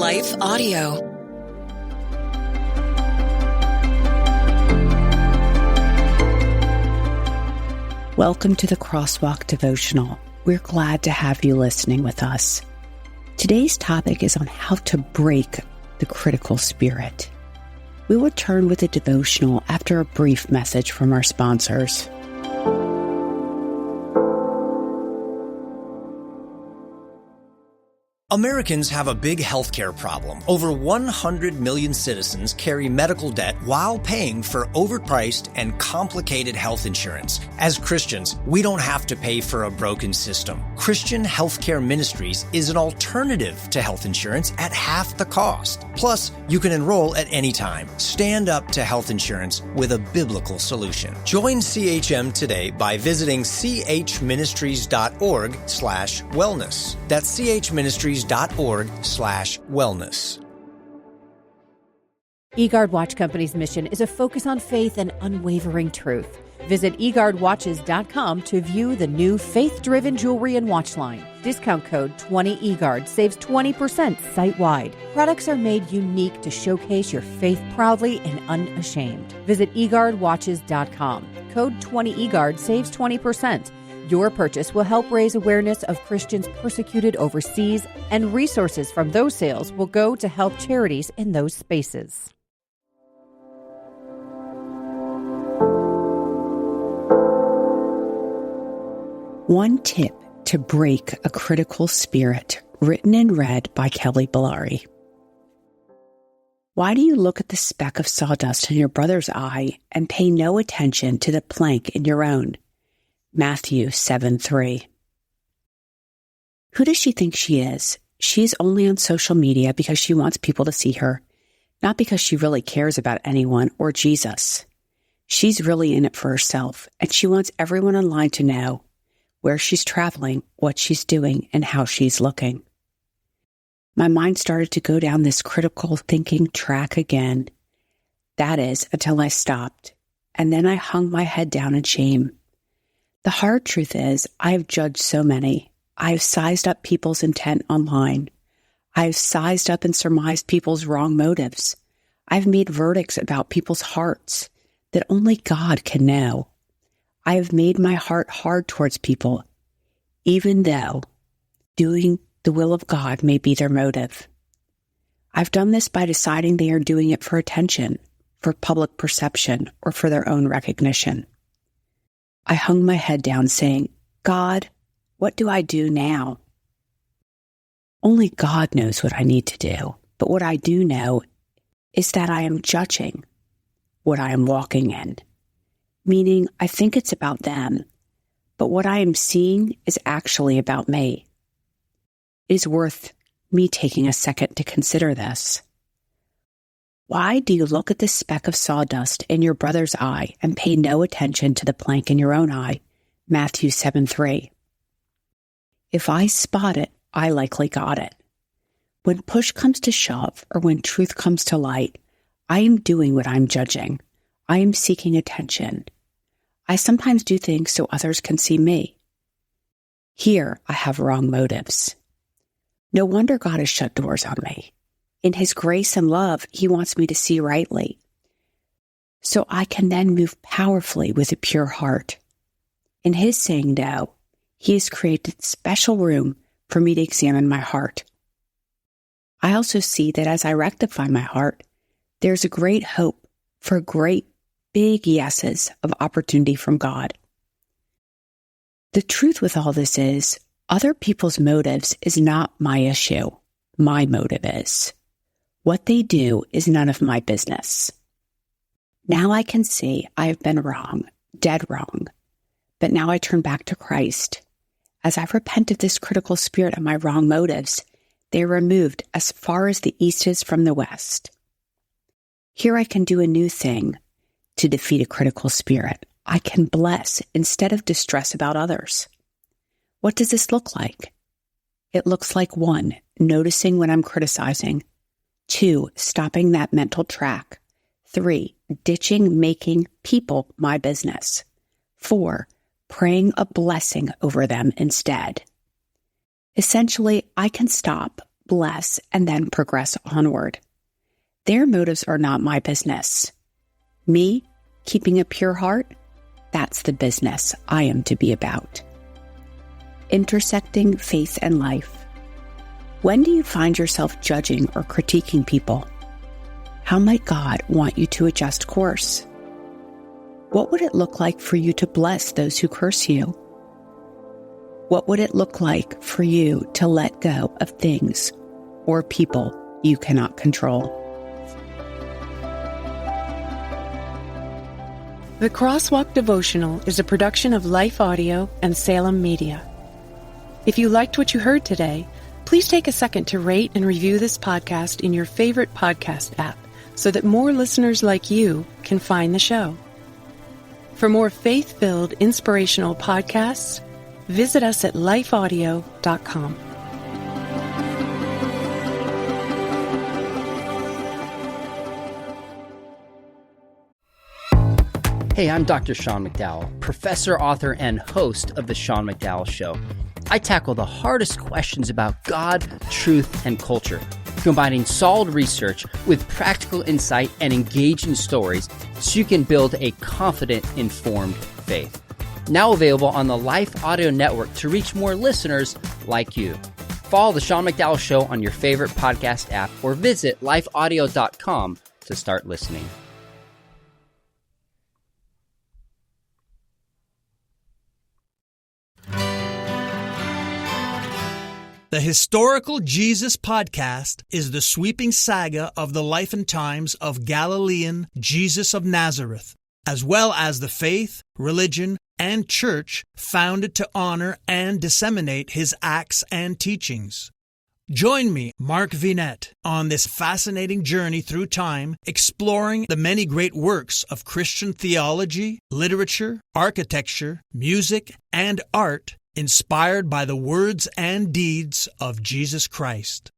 Life Audio. Welcome to the Crosswalk devotional. We're glad to have you listening with us. Today's topic is on how to break the critical spirit. We will turn with a devotional after a brief message from our sponsors. Americans have a big healthcare problem. Over 100 million citizens carry medical debt while paying for overpriced and complicated health insurance. As Christians, we don't have to pay for a broken system. Christian Healthcare Ministries is an alternative to health insurance at half the cost. Plus, you can enroll at any time. Stand up to health insurance with a biblical solution. Join CHM today by visiting chministries.org/wellness. That's chministries.org/wellness. eGuard Watch Company's mission is a focus on faith and unwavering truth. Visit eGuardWatches.com to view the new faith-driven jewelry and watch line. Discount code 20eGuard saves 20% site-wide. Products are made unique to showcase your faith proudly and unashamed. Visit eGuardWatches.com. Code 20eGuard saves 20%. Your purchase will help raise awareness of Christians persecuted overseas, and resources from those sales will go to help charities in those spaces. One tip to break a critical spirit, written and read by Kelly Bellari. Why do you look at the speck of sawdust in your brother's eye and pay no attention to the plank in your own? Matthew 7:3. Who does she think she is? She's only on social media because she wants people to see her, not because she really cares about anyone or Jesus. She's really in it for herself, and she wants everyone online to know where she's traveling, what she's doing, and how she's looking. My mind started to go down this critical thinking track again. That is, until I stopped, and then I hung my head down in shame. The hard truth is, I have judged so many. I have sized up people's intent online. I have sized up and surmised people's wrong motives. I've made verdicts about people's hearts that only God can know. I have made my heart hard towards people, even though doing the will of God may be their motive. I've done this by deciding they are doing it for attention, for public perception, or for their own recognition. I hung my head down saying, God, what do I do now? Only God knows what I need to do, but what I do know is that I am judging what I am walking in, meaning I think it's about them, but what I am seeing is actually about me. It is worth me taking a second to consider this. Why do you look at the speck of sawdust in your brother's eye and pay no attention to the plank in your own eye? Matthew 7:3. If I spot it, I likely got it. When push comes to shove, or when truth comes to light, I am doing what I'm judging. I am seeking attention. I sometimes do things so others can see me. Here, I have wrong motives. No wonder God has shut doors on me. In His grace and love, He wants me to see rightly, so I can then move powerfully with a pure heart. In His saying no, He has created special room for me to examine my heart. I also see that as I rectify my heart, there's a great hope for great big yeses of opportunity from God. The truth with all this is, other people's motives is not my issue. My motive is. What they do is none of my business. Now I can see I have been wrong, dead wrong, but now I turn back to Christ. As I repent of this critical spirit of my wrong motives, they are removed as far as the east is from the west. Here I can do a new thing to defeat a critical spirit. I can bless instead of distress about others. What does this look like? It looks like 1, noticing when I'm criticizing. 2, stopping that mental track. 3, ditching making people my business. 4, praying a blessing over them instead. Essentially, I can stop, bless, and then progress onward. Their motives are not my business. Me, keeping a pure heart, that's the business I am to be about. Intersecting faith and life. When do you find yourself judging or critiquing people? How might God want you to adjust course? What would it look like for you to bless those who curse you? What would it look like for you to let go of things or people you cannot control? The Crosswalk Devotional is a production of Life Audio and Salem Media. If you liked what you heard today, please take a second to rate and review this podcast in your favorite podcast app so that more listeners like you can find the show. For more faith-filled, inspirational podcasts, visit us at lifeaudio.com. Hey, I'm Dr. Sean McDowell, professor, author, and host of The Sean McDowell Show. I tackle the hardest questions about God, truth, and culture, combining solid research with practical insight and engaging stories so you can build a confident, informed faith. Now available on the Life Audio Network to reach more listeners like you. Follow The Sean McDowell Show on your favorite podcast app or visit lifeaudio.com to start listening. The Historical Jesus Podcast is the sweeping saga of the life and times of Galilean Jesus of Nazareth, as well as the faith, religion, and church founded to honor and disseminate his acts and teachings. Join me, Mark Vinette, on this fascinating journey through time, exploring the many great works of Christian theology, literature, architecture, music, and art inspired by the words and deeds of Jesus Christ.